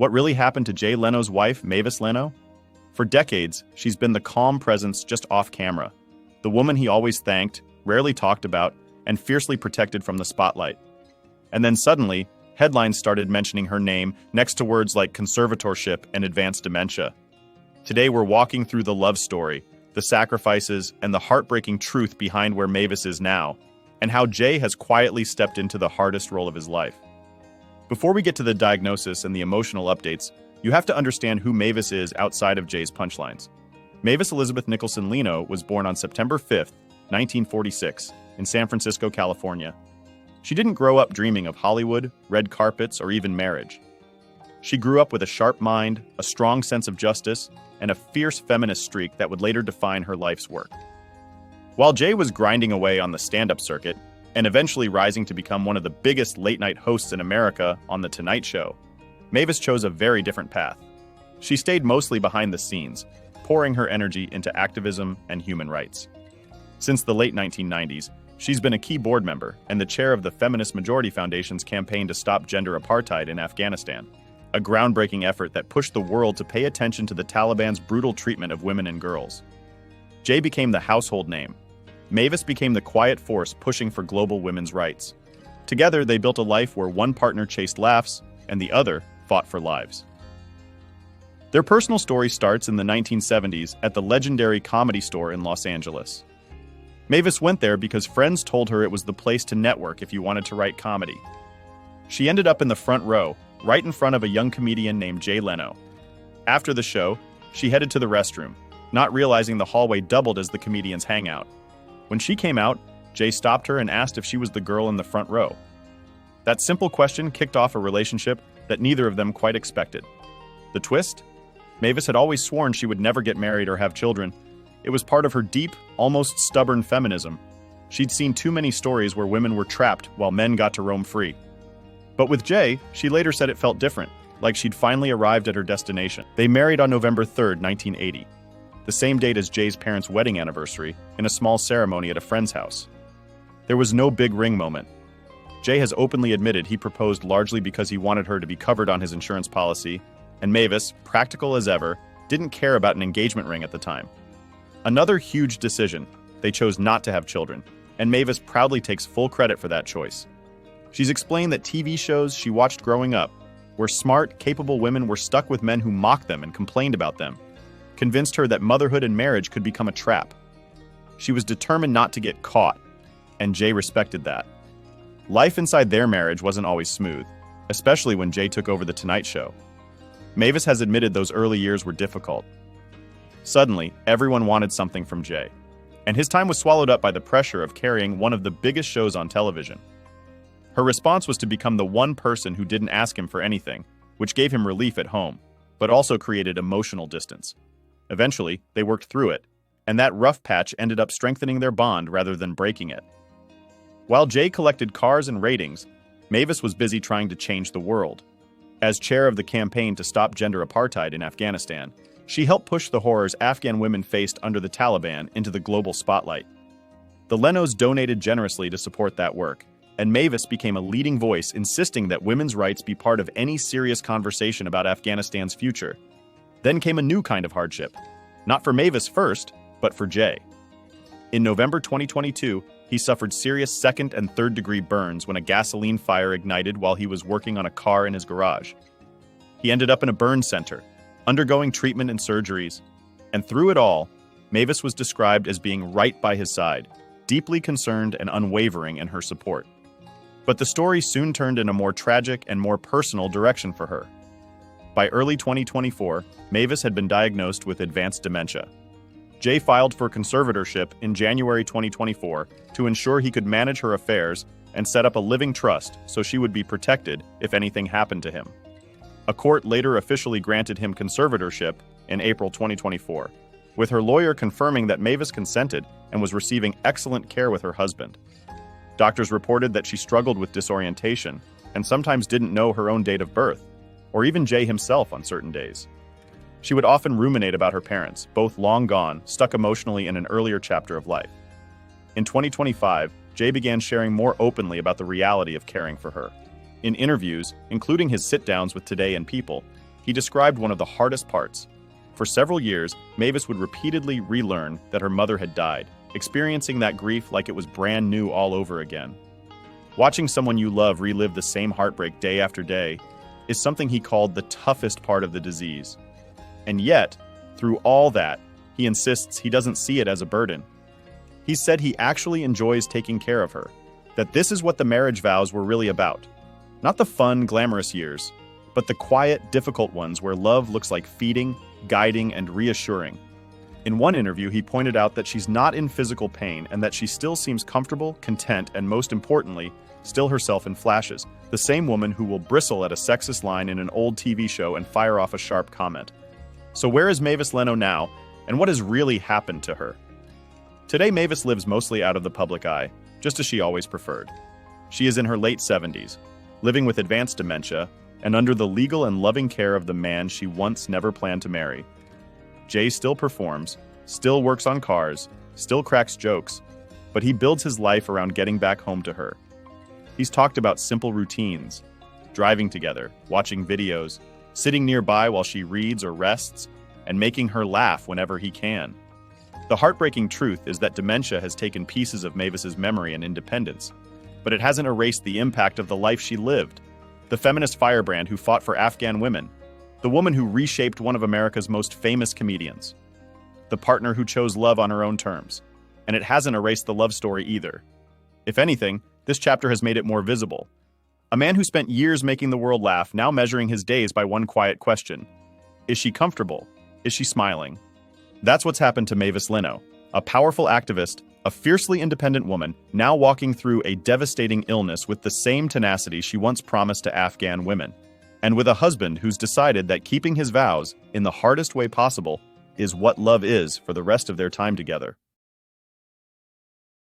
What really happened to Jay Leno's wife, Mavis Leno? For decades, she's been the calm presence just off camera, the woman he always thanked, rarely talked about, and fiercely protected from the spotlight. And then suddenly, headlines started mentioning her name next to words like conservatorship and advanced dementia. Today we're walking through the love story, the sacrifices, and the heartbreaking truth behind where Mavis is now, and how Jay has quietly stepped into the hardest role of his life. Before we get to the diagnosis and the emotional updates, you have to understand who Mavis is outside of Jay's punchlines. Mavis Elizabeth Nicholson Leno was born on September 5, 1946, in San Francisco, California. She didn't grow up dreaming of Hollywood, red carpets, or even marriage. She grew up with a sharp mind, a strong sense of justice, and a fierce feminist streak that would later define her life's work. While Jay was grinding away on the stand-up circuit, and eventually rising to become one of the biggest late-night hosts in America on The Tonight Show, Mavis chose a very different path. She stayed mostly behind the scenes, pouring her energy into activism and human rights. Since the late 1990s, she's been a key board member and the chair of the Feminist Majority Foundation's campaign to stop gender apartheid in Afghanistan, a groundbreaking effort that pushed the world to pay attention to the Taliban's brutal treatment of women and girls. Jay became the household name. Mavis became the quiet force pushing for global women's rights. Together, they built a life where one partner chased laughs and the other fought for lives. Their personal story starts in the 1970s at the legendary Comedy Store in Los Angeles. Mavis went there because friends told her it was the place to network if you wanted to write comedy. She ended up in the front row, right in front of a young comedian named Jay Leno. After the show, she headed to the restroom, not realizing the hallway doubled as the comedian's hangout. When she came out, Jay stopped her and asked if she was the girl in the front row. That simple question kicked off a relationship that neither of them quite expected. The twist? Mavis had always sworn she would never get married or have children. It was part of her deep, almost stubborn feminism. She'd seen too many stories where women were trapped while men got to roam free. But with Jay, she later said it felt different, like she'd finally arrived at her destination. They married on November 3, 1980, the same date as Jay's parents' wedding anniversary, in a small ceremony at a friend's house. There was no big ring moment. Jay has openly admitted he proposed largely because he wanted her to be covered on his insurance policy, and Mavis, practical as ever, didn't care about an engagement ring at the time. Another huge decision: they chose not to have children, and Mavis proudly takes full credit for that choice. She's explained that TV shows she watched growing up, where smart, capable women were stuck with men who mocked them and complained about them, convinced her that motherhood and marriage could become a trap. She was determined not to get caught, and Jay respected that. Life inside their marriage wasn't always smooth, especially when Jay took over The Tonight Show. Mavis has admitted those early years were difficult. Suddenly, everyone wanted something from Jay, and his time was swallowed up by the pressure of carrying one of the biggest shows on television. Her response was to become the one person who didn't ask him for anything, which gave him relief at home, but also created emotional distance. Eventually, they worked through it, and that rough patch ended up strengthening their bond rather than breaking it. While Jay collected cars and ratings, Mavis was busy trying to change the world. As chair of the campaign to stop gender apartheid in Afghanistan, she helped push the horrors Afghan women faced under the Taliban into the global spotlight. The Lenos donated generously to support that work, and Mavis became a leading voice insisting that women's rights be part of any serious conversation about Afghanistan's future. Then came a new kind of hardship. Not for Mavis first, but for Jay. In November 2022, he suffered serious second and third degree burns when a gasoline fire ignited while he was working on a car in his garage. He ended up in a burn center, undergoing treatment and surgeries. And through it all, Mavis was described as being right by his side, deeply concerned and unwavering in her support. But the story soon turned in a more tragic and more personal direction for her. By early 2024, Mavis had been diagnosed with advanced dementia. Jay filed for conservatorship in January 2024 to ensure he could manage her affairs and set up a living trust so she would be protected if anything happened to him. A court later officially granted him conservatorship in April 2024, with her lawyer confirming that Mavis consented and was receiving excellent care with her husband. Doctors reported that she struggled with disorientation and sometimes didn't know her own date of birth, or even Jay himself on certain days. She would often ruminate about her parents, both long gone, stuck emotionally in an earlier chapter of life. In 2025, Jay began sharing more openly about the reality of caring for her. In interviews, including his sit-downs with Today and People, he described one of the hardest parts. For several years, Mavis would repeatedly relearn that her mother had died, experiencing that grief like it was brand new all over again. Watching someone you love relive the same heartbreak day after day is something he called the toughest part of the disease. And yet, through all that, he insists he doesn't see it as a burden. He said he actually enjoys taking care of her, that this is what the marriage vows were really about. Not the fun, glamorous years, but the quiet, difficult ones where love looks like feeding, guiding, and reassuring. In one interview, he pointed out that she's not in physical pain and that she still seems comfortable, content, and most importantly, still herself in flashes, the same woman who will bristle at a sexist line in an old TV show and fire off a sharp comment. So where is Mavis Leno now, and what has really happened to her? Today, Mavis lives mostly out of the public eye, just as she always preferred. She is in her late 70s, living with advanced dementia, and under the legal and loving care of the man she once never planned to marry. Jay still performs, still works on cars, still cracks jokes, but he builds his life around getting back home to her. He's talked about simple routines, driving together, watching videos, sitting nearby while she reads or rests, and making her laugh whenever he can. The heartbreaking truth is that dementia has taken pieces of Mavis's memory and independence, but it hasn't erased the impact of the life she lived. The feminist firebrand who fought for Afghan women, the woman who reshaped one of America's most famous comedians, the partner who chose love on her own terms. And it hasn't erased the love story either. If anything, this chapter has made it more visible. A man who spent years making the world laugh, now measuring his days by one quiet question. Is she comfortable? Is she smiling? That's what's happened to Mavis Leno, a powerful activist, a fiercely independent woman, now walking through a devastating illness with the same tenacity she once promised to Afghan women, and with a husband who's decided that keeping his vows, in the hardest way possible, is what love is for the rest of their time together.